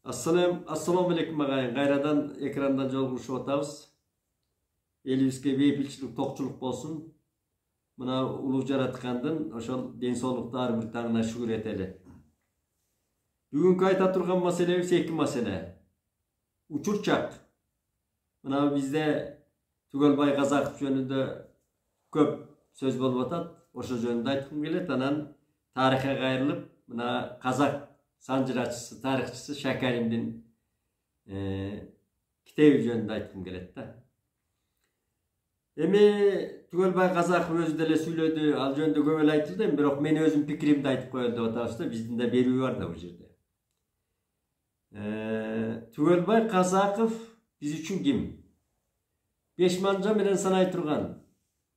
Assalamu alaikum agayın. Gayradan ekrandan jolguşup atабыз. Elibizge beypilçilik, tokçuluk bolsun. Mına ulug jaratkandын ошол ден соолукту ар бир таңына шүгүр этели. Бүгүнкү айта турган маселебиз эки маселе. Учурчак. Мына бизде Түгөлбай Казаков жөнүндө көп сөз болуп атат. Ошо жөнүндө айткым келет. Анан тарыхка кайрылып, мына казак санжырачысы, тарыхчысы Шакаримдин китеби жөнүндө айткым келет да. Эми Түгөлбай Казаков өзү деле сүйлөдү, ал жөнүндө көп эле айтылды, бирок мен өзүм пикиримди айтып коелу деп атабыз да, биздин да берүү бар да бул жерде. Түгөлбай Казаков биз үчүн ким? 5 манжа менен санай турган,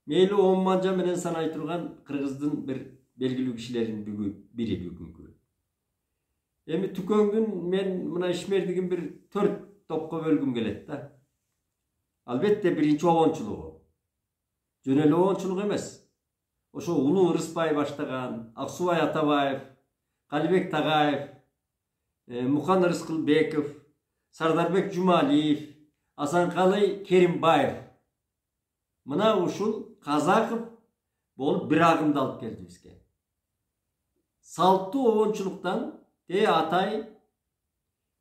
мейли 10 манжа менен санай турган кыргыздын бир белгилүү кишилердин бири бүгүнкү. Эми Түкөңдүн мен мына ишмердигин бир 4 топко бөлгүм келет да. Албетте биринчи обончулугу. Жөн эле обончулук эмес. Ошо Улуу Ырыспай баштаган, Аксубай Атабаев, Калибек Тагаев, Мукан Рыскылбеков, Сардарбек Жумалиев, Асанкалы Керимбаев. Мына ушул Казаков болуп бир агымды алып келди бизге. Салттуу обончулуктан Атай,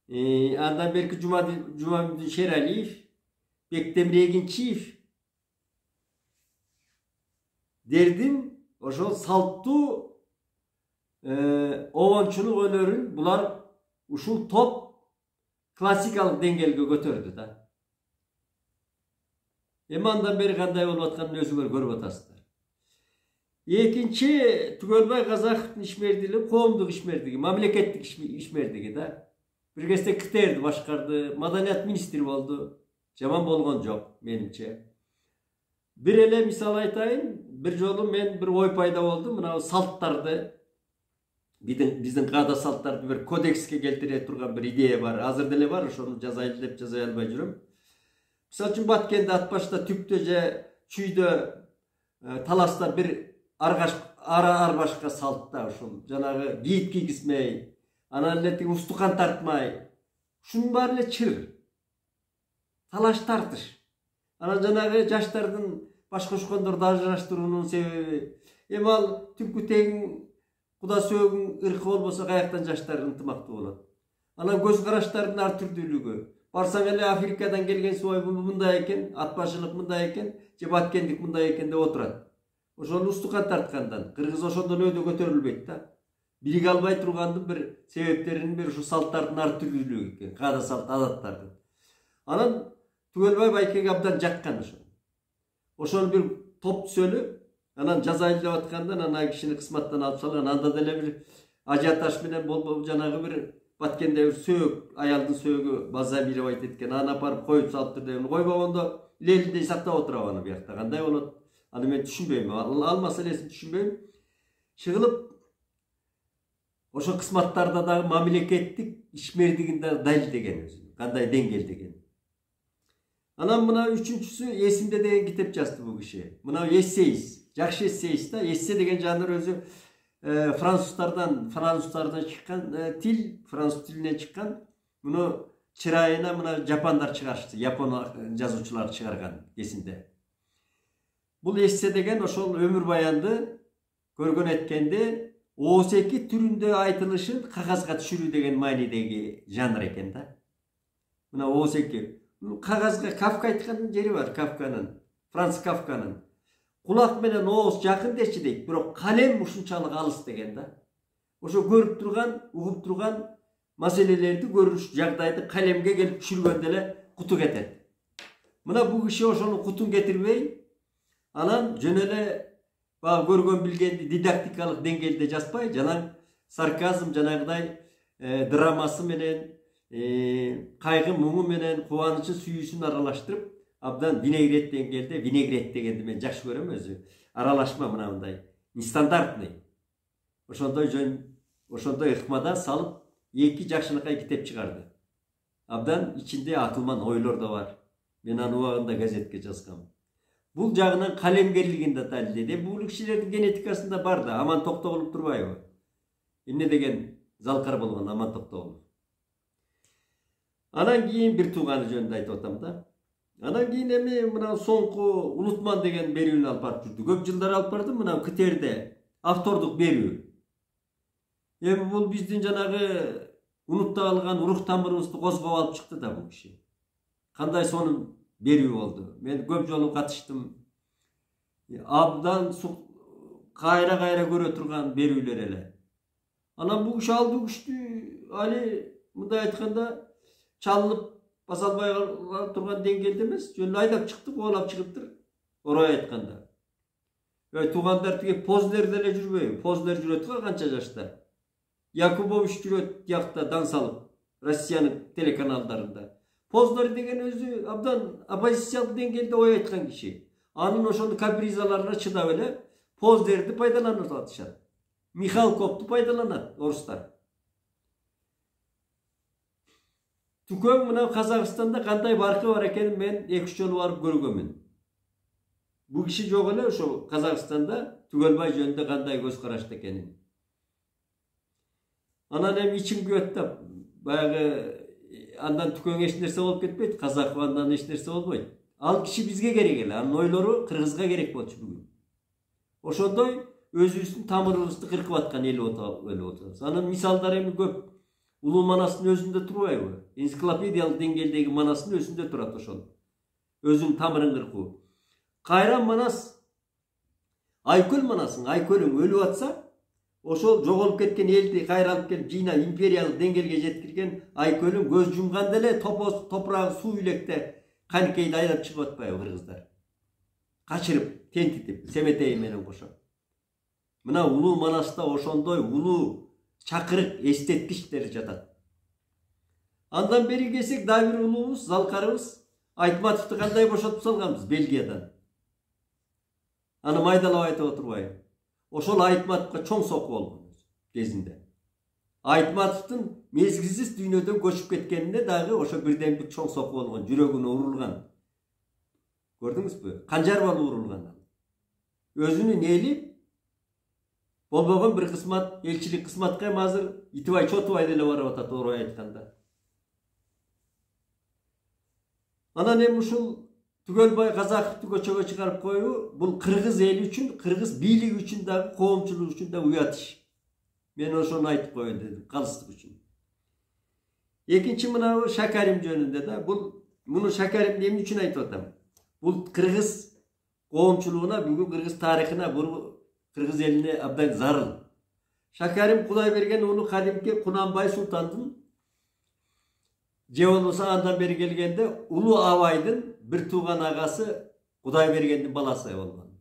андан берки Жумабидин Шералиев, Бектемир Эгинчиев дердим ошол салттуу обончулук өнөрүн булар ушул топ классикалык деңгээлге көтөрдү да. Эми андан бери кандай болуп атканын өзүңөр көрүп атасыздар. Экинчи Түгөлбай Казаковдун ишмердиги, коомдук ишмердиги, мамлекеттик ишмердиги да. Бир кезде КТРди башкарды, маданият министри болду. Жаман болгон жок, менимче. Бир эле мисал айтайын, бир жолу мен бир ой пайда болду, мына салттарды, биздин каада салттарды бир кодекске келтире турган бир идея бар. Азыр деле бар, ошону жазайлы деп жазай албай жүрөм. Мисалы үчүн Баткенде Атбашта, Түптө же Чүйдө таласта бир арбашка салтта ушул жанагы кийит кийгизмей, анан эле устукан тартмай, ушунун баары эле чыр. Талаш тартыш. Анан жанагы жаштардын баш кошкондорду ажыраштыруунун себеби, эми ал түпкү тең куда сөөгүн ыркы болбосо каяктан жаштар ынтымактуу болот. Анан көз караштардын ар түрдүүлүгү. Барсаң эле Африкадан келген субай мындай экен, атбашылык мындай экен, же баткендик мындай экен деп отурат. Ошону устукан тарткандан, кыргыз ошондон өйдө көтөрүлбөйт да. Бириге албай тургандын бир себептеринин бири ушу салттардын ар түрдүүлүгү экен, каада салт адаттардын. Анан Түгөлбай байкеге абдан жаккан ошо. Ошол бир топ түзөлүп, анан жазайлы деп аткандан ана кишини кысматтан алып салган, анда деле бир ажиотаж менен болуп жанагы бир Баткенде бир сөөгү, аялдын сөөгү базабировать эткен, аны апарып коюп салыптыр деген. Койбогондо лелиндей сактап отурабы аны биякта, кандай болот? Аны мен түшүнбөйм, ал маселесин түшүнбөйм. Чыгылып ошо кысматтарда дагы мамлекеттик ишмердигин да далилдеген өзү, кандай деңгээлдеген. Анан мына үчүнчүсү Эсимде деген китеп жазды бул киши. Мына эссейист, жакшы эссейист да. Эссе деген жанр өзү француздардан чыккан тил, француз тилинен чыккан. Муну чырайына мына жапондар чыгарышты, жапон жазуучулар чыгарган Эсимде. Бул эссе деген ошол өмүр баянды көргөн эткенде оосеки түрүндө айтылышын кагазга түшүрүү деген маанидеги жанр экен да. Мына оосеки кагазга Кафка айткан жери бар, Кафканын, Франц Кафканын. Кулак менен ооз жакын дечи дейт, бирок калем ушунчалык алыс деген да. Ошо көрүп турган, угуп турган маселелерди көрүш жагдайды калемге келип түшүргөндө эле куту кетет. Мына бул киши ошону кутун кетирбей, анан жөн эле баа көргөн билгенди дидактикалык деңгээлде жазбай, жанагы сарказм, жанагыдай драмасы менен, кайгы муңу менен, кубанычы сүйүүсүн аралаштырып, абдан винегрет деңгээлде, винегрет дегенди мен жакшы көрөм өзү. Аралашма мынандай, нестандартный. Ошондой ыкмада салып, эки жакшынакай китеп чыгарды. Абдан ичинде акылман ойлор да бар. Мен аны убагында газетке жазгам. Бул жагынан калемгерлигин да далилдеди. Бул кишилердин генетикасында бар да, Аман Токтогулов турбайбы? Эмне деген залкар болгон Аман Токтогулов. Anan keyin bir tuğanı jönünde aytып atam da. Anan keyin emi mına soңку Улутман деген берүүнү алып барып жүрдү. Көп жылдар алып барды мына Кытерде автордук берүү. Эми бул биздин жанагы унутта калган урук тамырыбызды козгоп алып чыкты да бул киши. Кандай сонун берүү болду. Мен көп жолу катыштым. Абдан кайра көрө турган берүүлөр эле. Анан бул киши алды күчтү али мындай айтканда çalınıp basalbay turgan dengelde emес. Жөн айдап чыкты, коолап чыгыптыр. Орой айтканда. Туугандар тиги Познер деле жүрбөйбү? Познер жүрөт го канча жашта. Якубович жүрөт тиякта дан салып. Россиянын телеканалдарында. Познер деген өзү абдан оппозициялык деңгээлде ой айткан киши. Анын ошону капризаларына чыдап эле Познерди пайдаланып атышат. Михалковду пайдаланат орустар. Түкөң мына Казакстанда кандай баркы бар экенин мен 2-3 жолу барып көргөнмүн. Бул киши жок эле ошо Казакстанда Түгөлбай жөнүндө кандай көз карашта экенин. Анан эми ичим күйөт да баягы андан Түкөң эч нерсе болуп кетпейт, Казакстандан эч нерсе болбойт. Ал киши бизге керек эле, анын ойлору Кыргызга керек болчу бүгүн. Ошондой өзүбүздүн тамырыбызды кыркып аткан эл болот. Анын мисалдары эми көп. Улуу Манастын өзүндө турбайбы? Энциклопедиялык деңгээлдеги Манастын өзүндө турат ошол. Өзүнүн тамырын кыркуу. Кайра Манас, Айкөл Манасың, Айкөлүң өлүп атса, ошол жоголуп кеткен элди кайра алып келип жыйнап империялык деңгээлге жеткирген Айкөлүң көз жумганда эле топурагы суу үйлөктө каныкейди айдап чыгып атпайбы кыргыздар? Качырып, тентитип, семетеи менен кошо. Мына Улуу Манаста ошондой улуу чакырык эстеткичтер жатат. Андан бери келсек, дагы бир улуубуз, Залкарыбыз Айтматовду кандай бошотуп салганбыз Бельгиядан. Аны майдалап айтып отурбайбы? Ошол Айтматовго чоң соку болгон кезинде. Айтматовдун мезгилсиз дүйнөдөн көчүп кеткенине дагы ошо бирден бир чоң соку болгон, жүрөгүнө урулган. Көрдүңүзбү? Канжар болуп урулган. Өзүнүн эли болбогон бир кысмат, элчилик кысматка эми азыр итибай чотубай деле барып атат, орой айтканда. Анан эми ушул Түгөлбай Казаковду көчөгө чыгарып коюу бул кыргыз эли үчүн, кыргыз бийлиги үчүн дагы, коомчулук үчүн да уят иш. Мен ошону айтып коеюн дедим, калыстык үчүн. Экинчи мына Шакарим жөнүндө да, муну Шакаримди эмне үчүн айтып атам? Бул кыргыз коомчулугуна, бүгүн кыргыз тарыхына, бул кыргыз элине абдан зарыл. Шакарим Кудайберген уну кадимки Кунанбай Султандын же болбосо андан бери келгенде Улуу Абайдын бир тууган агасы Кудайбергендин баласы болгон.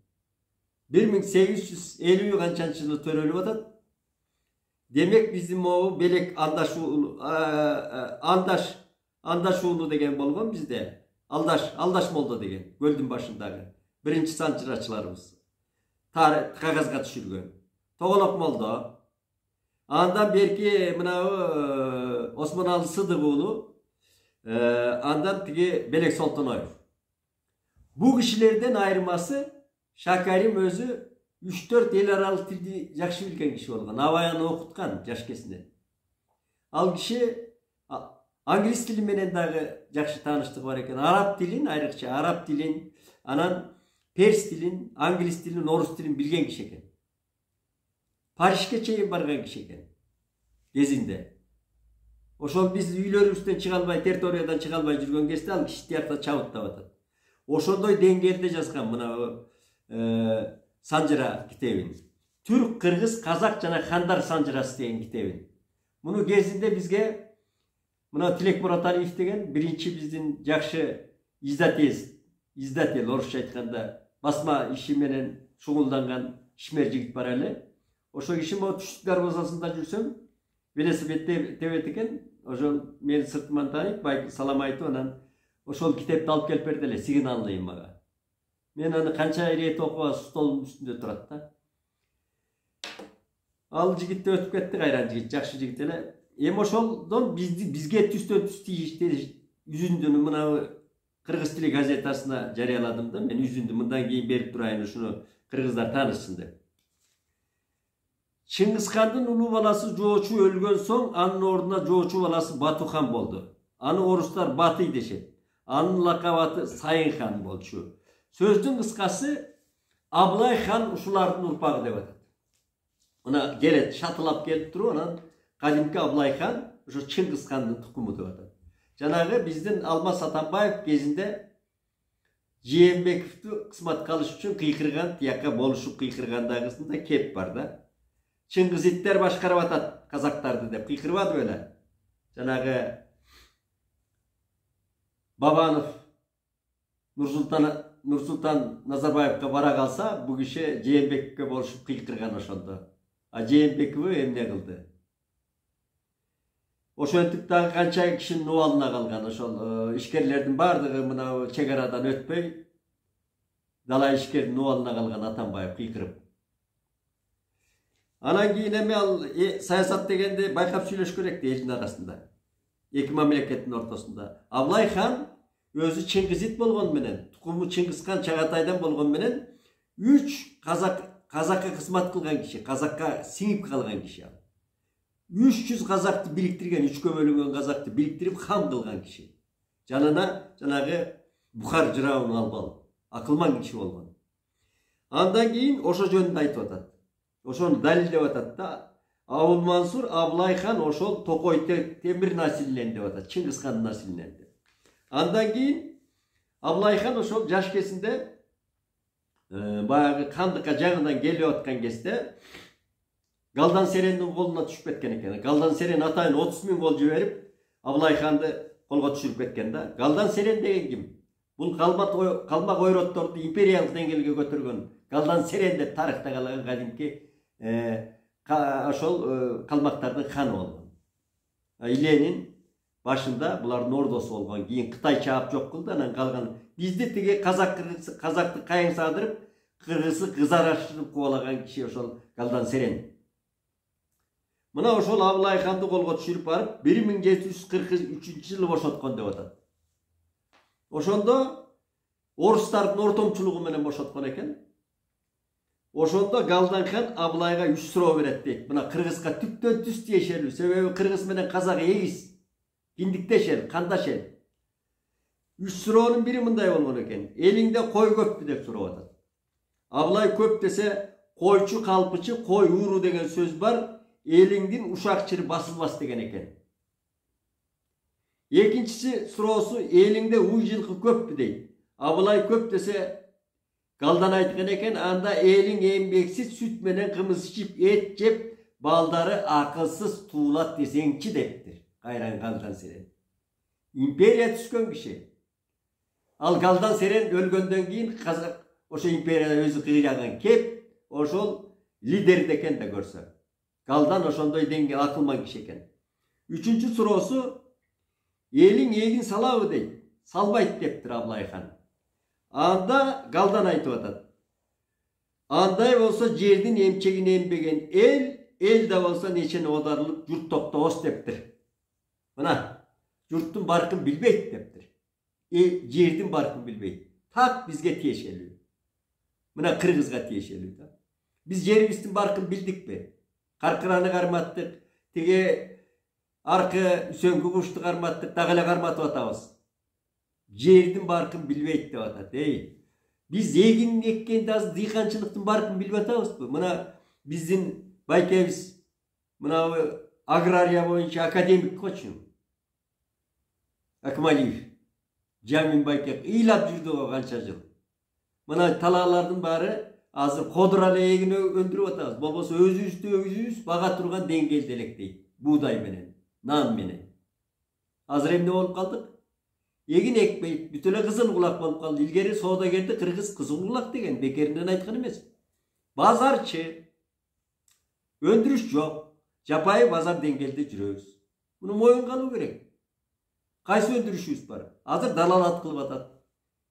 1850 канчанчы жылы төрөлүп атат. Демек биздин могу белек андаш уулу деген болгон бизде. Алдаш молдо деген көлдүн башындагы биринчи санчырачыларыбыз. Кагазга түшүргөн. Тоголок молдо. Андан берки мына Осмоналы Сыдык уулу, андан тиги Белек Солтоноев. Бу кишилерден айырмасы Шакарим өзү 3-4 эл аралык тилди жакшы билген киши болгон. Абай аны окуткан жаш кезинде. Ал киши англис тили менен дагы жакшы тааныштыгы бар экен. Араб тилин, айрыкча араб тилин, анан перс тилин, англис тилин, орус тилин билген киши экен. Парижге чейин барган киши экен кезинде. Ошол биз үйлөрүбүздөн чыга албай, территориядан чыга албай жүргөн кезде ал киши тиякта чабыттап атат. Ошондой деңгээлде жазган мына Санжыра китебин. Түрк, кыргыз, казак жана хандар санжырасы деген китебин. Муну кезинде бизге мына Тилек Мураталиев деген биринчи биздин жакшы издатель, орусча айтканда басма иши менен шугулданган ишмер жигит бар эле. Ошо киши могу Түштүк дарбазасында жүрсөм, велосипед тебет экен. Ошол мени сыртыман тааныйт, салам айтып, анан ошол китепти алып келип берди эле, сигналный мага. Мен аны канча ирет окуп столдун үстүндө турат да. Ал жигитти өтүп кетти, кайран жигит, жакшы жигит эле. Эми ошолдон бизге түстөн түз тийиштер үзүндүнү мына кыргыз тили газетасына жарыяладым да. Мен үзүндү мындан кийин берип турайын, ушуну кыргыздар таанышсын деп. Чыңгызхандын улуу баласы Жоочу өлгөн соң, анын ордуна Жоочу баласы Батухан болду. Anı oruslar Batı deşet. Anın lakabı Sayın Han bolçu. Sözdün kıskası Ablay Han uşulardın urpağı dep atat. Ona gelet, şatılap gelip duru ona kadimki Ablay Han şu Çıngiz Han'ın tukumu dep atat. Janağı bizden Almas Atambayev gezinde Jeenbekov'tu kısmat kalış üçün kıykırgan, tiyaka boluşup kıykırgandagısında kep var da. Çingizitler başkarıp atat Kazaklardı dep kıykırbadı böyle. Janağı Babanov Nursultan Nazarbayev'ga bara kalsa bu kişi Jeenbekov'ga boluşup kıykırgan oşonda. Jeenbekov'u emne kıldı. Oşontipdagi kança kişinin nuvalına kalgan oşol işkerlerden bardığı mına çegaradan ötpey dalay işkerin nuvalına kalgan Atambayev kıykırıp. Anan keyin eme al sayasat degende baykap söyleş kerekti elin arasında. Eki memleketin ortasında. Ablay Han özü Çingizit bolgon menen, tukumu Çingiz Khan Çagatay'dan bolgon menen 3 Kazakka kısmat kılgan kişi, Kazakka singip kalgan kişi. 300 Kazak'tı biriktirgen, 3 bölüngen Kazak'tı biriktirip ham kılgan kişi. Canına janağı Bukhar Jıraun albal. Akılman kişi olgan. Andan keyin oşo jönünde aytıp atat. Oşonu dalildep atat da Avul Mansur Ablay Han oşol Tokoy Temir nasilinden dep atat. Çingiz Khan nasilinden dep. Andan keyin Ablay Han oşol jaş kesinde bayağı kandıkka жаңыдан geliyor atkan kesте Galdan Seren'in koluna düşüp etken eken. Galdan Seren atayın 30.000 gol jiberip Ablay Han'dı kolga düşürüp etken da. Galdan Seren degen kim? Bul kalmak oyrottordu imperialдык dengелге көтөргөн. Galdan Seren dep tarıhta kalgan kadimki oşol kalmaktardын hanı olgan. Ilenin başında buların ordosu olgan. Keyin Kıtay çağıp jok kıldı anan kalgan. Bizde tege Kazakты kayın sağdırıp Kırgız'ı kızaraştırıp kovalagan kişi oşol Galdan Seren. Mına oşol Ablay Han'ды kolga düşürüp barıp 1743 yılı boşotkon dep atat. Oşondo orustardын ortomçuluğu menen boşotkon eken. Oşondo Galdan Han Ablayga 3 suroo beret deyt. Mına Kırgızga tüptön tüs tiyешелүү. Sebebi Kırgız menen Kazak egiz. Kindikteşer, kandaşer. 3 suroonun biri mınday bolgon eken. Elinde koy köppü dep surap atat. Ablay köp dese koyçu kalpıçı koy uuru degen söz var. Elingdin uşakçırı basılbas degen eken. Ekinçisi suroosu elingde uy жылкы köppü deyt. Ablay köp dese Galdan aytkan eken anda elin embeksiz süt menen kımız içip et jep baldары akılsız tuğlat desençi deptir. Kayran Galdan Seren. İmperiya түскөн kişi. Al Galdan Seren ölgönden keyin Kazak oşo imperiyada özü kıyragan kep oşol lider deken de görse. Galdan oşondoy denge akılman kişi eken. Üçüncü suroosu elin egin salabı deyt. Salbayt deptir Ablay Han. Anda Galdan aytıp atat. Anday bolsa jerdin emçegini embegen el de bolsa neçen odarılıp jurt topтобос deptir. Mına jurttun barkın bilbeyt deptir. Jerdin barkın bilbeyt. Tak bizge tiyешелүү. Mına Kırgızga tiyешелүү da. Biz jerimizin barkın bildik mi? Karkıranı karmattık. Tege arka söngü kuştu karmattık. Dağıla karmatıp atabız. Jerdin barkın bilbeyt dep atat. Biz egin ekkende az dıykançılıktın barkın bilip atabız mı? Mına bizdin baykebis mına agrarya boyunca akademik koçum. Akmaliyev. Jamin Baykep iylap жүрdü o kança jıl. Mına talalardın bari azır koduralı egini öndürüp atabız. Bolboso özübüz baga turgan dengelde elek buğday menen, nan menen. Azır emne bolup kaldık? Egin ekpeyip bütüle kızıl kulak bolup kaldı. İlgeri soğudagerdi Kırgız kızıl kulak degen bekerinden aytkan emes. Bazarçı. Öndürüş yok. Japayı bazar dengelde жүрөбүz. Bunu moyun kalуу gerek. Kayсы öndürüşübüz бар. Azır dalalat kılıp atat.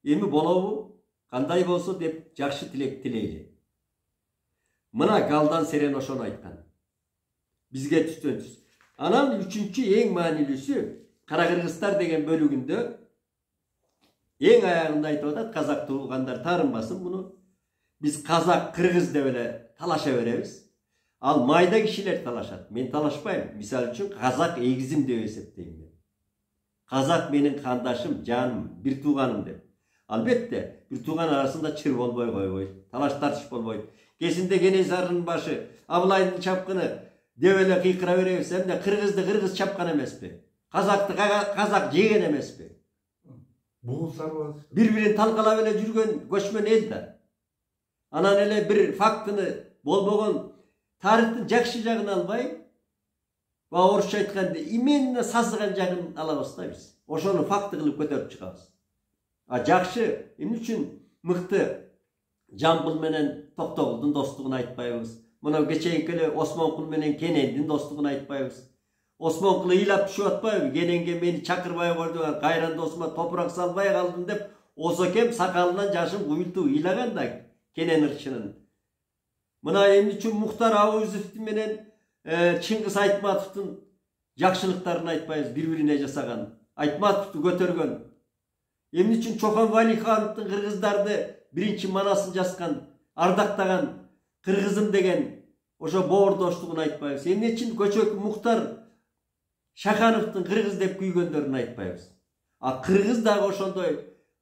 Emi bolobу, kanday bolso dep jakşı tilek tileyli. Mına Galdan Seren oşonu aytkan. Bizge түстөн түс. Anan üçüncü en manilüsü Kara-Kırgızlar degen bölügünde en ayağında aytıp atat. Kazak tuğulganlar tarınmasın bunu. Biz Kazak, Kırgız de öyle talaşa veremiz. Al mayda kişiler talaşat. Men talaşpayım. Misal üçün Kazak egizim de esepteyim ben. Kazak benim kandaşım, canım, bir tuğanım dep. Albatta bir tuğan arasında çır bolboy koyboy, talaş tartış bolboy. Kesinde Genezar'ın başı, Ablay'ın çapkını devele kıykıra verebilsem de Kırgız'da Kırgız çapkan emespi. Kazak'ta Kazak jegen emespi. Boğulsar var. Birbirini talkala böyle jürgen göçmen elder. Anan ele bir faktını bolbogon tarihtin jakşı jagын albay, va orusça aytkanda imenne sazıgan jagын alabыз da biz. Oşonu fakты kılıp köterip çıkabız. Jakşı, emne üçün mıktı Jambul menen Toktogul'dun dostluğunu aytpayбыз. Mına geçenkele Osmankul menen Kenendin dostluğunu aytpayбыз. Osmankul ыйлап düşüp atpayбы, Kenenge meni çakırбай koydu, kayran dostuma toprak salbay kaldın dep, osokem sakalından yaşım kuyuldu, ыйлаган da Kenen ırkçının. Mına emne üçün Muhtar Ağaoğuzovdun menen Çıngiz Aytmatovdun jakşılıklarını aytpayбыз, birbirine jasagan. Aytmatovду көтөргөн. Emne üçün Çokan Valihановдун Kırgızdardı birinci manasını jaskan, ardaktаған Kırgızım degen oşo boğur dostluğunu aytpayбыз. Emne üçün Göçök Muhtar Şahanovдун Kırgız dep küygöndөрүн aytpayбыз. Kırgız da oşondoy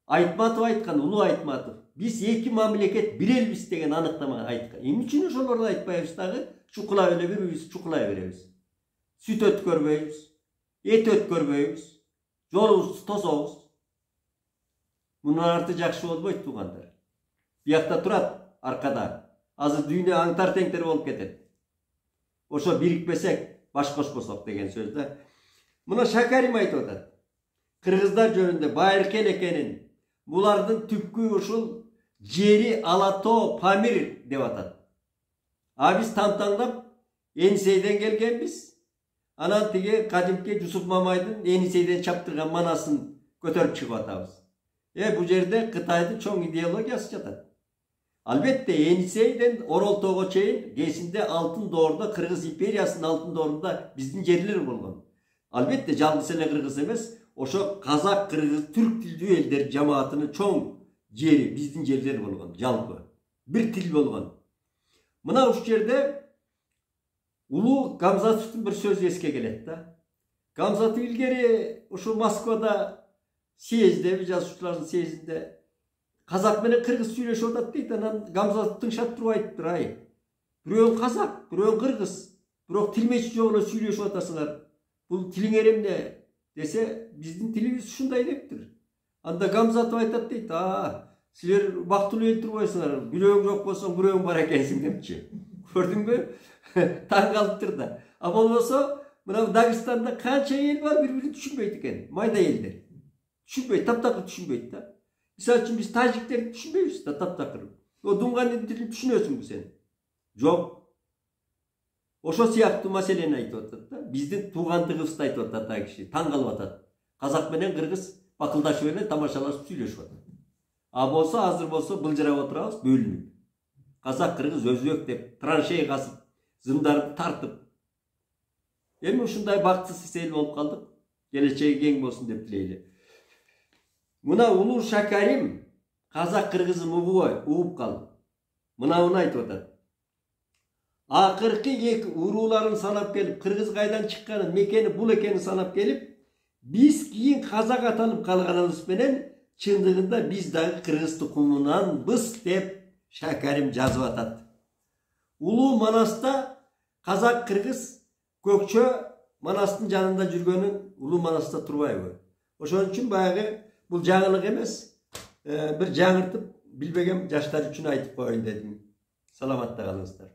Aytmatov aytkan, Ulu Aytmatov. Biz iki mamleket bir elbis degen anıktama aytkan. Emne üçün oşolordu aytpayбыз dagы, çukula öyle biribиз çukulay berебиз. Süt ötkörбөйбүз, et ötkörбөйбүз, jolubuzdu tosобуз. Bundan artı jakşı bolboyt tuğanдар. Biyakta turat, arkada. Azı düğüne antar tenkleri olup ketet. Oşo birikmesek, baş koşmasok degen sözde. Muna Şakarim aytып atat. Kırgızlar jönünde Bayırkel ekenin, bulardın tüpkü uşul jeri Alato Pamir dep atat. Biz tamtanlap Eniseyden gelgenbiz. Anan tege kadimki Yusuf Mamaydın Eniseyden çaptırgan manasın kötörüp çıkıp atabız. Bu yerde Kıtay'dın çoğun ideologiyası jatat. Albatta Eniseyden Oroltoğ'a çeyin gesinde altın doğruda Kırgız imperiyasının altın doğrunda bizden yerler bolgan. Albatta jalgız ele Kırgız emes, oşo Kazak, Kırgız, Türk tilli elder cemaatinin çoğun jeri bizden yerler bolgan, jalgı. Bir til bolgan. Mına uş yerde Ulu Gamzatov'un bir sözü eske gelet da. Gamzatov ilgeri şu Moskvada siyezde, bir жазушылардың siyezinde Kazak menen Kırgız süйлөшүп атат дейт. Анан Gamzatov'un şattırып aytıптыр, ay. Biröön Kazak, biröön Kırgız, birok tilmeçi жолу süйлöшүп atasыңар. Бул тилиңер эмне dese биздин тилибиз ушундай депtir. Анда Gamzatov айтат дейт. Силер бактылуу эл турбайсыңар. Бирөөң жок болсоң бирөөң бар экенсиң депчи. Көрдүңбү? Таң калыптыр да. Болбосо мына Дагыстанда канча эл бар бири-бирин түшүнбөйт экен. Майда элдер. Түшүнбөйт, таптакыр түшүнбөйт да. Misal üçün biz Tacikleri düşünmüyoruz da taptakır. O Dungan'ın dilini düşünüyorsun mu sen? Yok. Oşo siyahtı meseleni aytып atat da. Bizdin tuğandığımızda aytып atat da kişi. Taң kalıp atat. Kazak menen Kırgız bakıldaşıp ele tamaşalaşıp süйлөшүп atat. Bolsa hazır bolsa bılcırap oturabız bölünüp. Kazak Kırgız özök dep tranşeyi kasıp zımdarıp tartıp. Emin ушундай бактысыз эл болуп калдык. Келечеги кең болсун деп тилейли. Mına Ulu Şakarim Kazak Kırgız'ı uğup kaldı. Mına onu aytып atat. Akırkı ek uruların sanap gelip Kırgız kaydan çıkkanın mekeni bul ekeni sanap gelip biz kiyin Kazak atanıp kalganımız menen çındığında biz dağı Kırgız tukumundan bız dep Şakarim жазып atat. Ulu Manas'ta Kazak Kırgız Gökçö Manas'tın janında жүрgөнүн Ulu Manas'ta turbayбы. Oşon üçün bayagı bu жаңылык эмес, bir жаңыртып билбеген жаштар үчүн айтып коеюн дедим. Саламатта калыңыздар.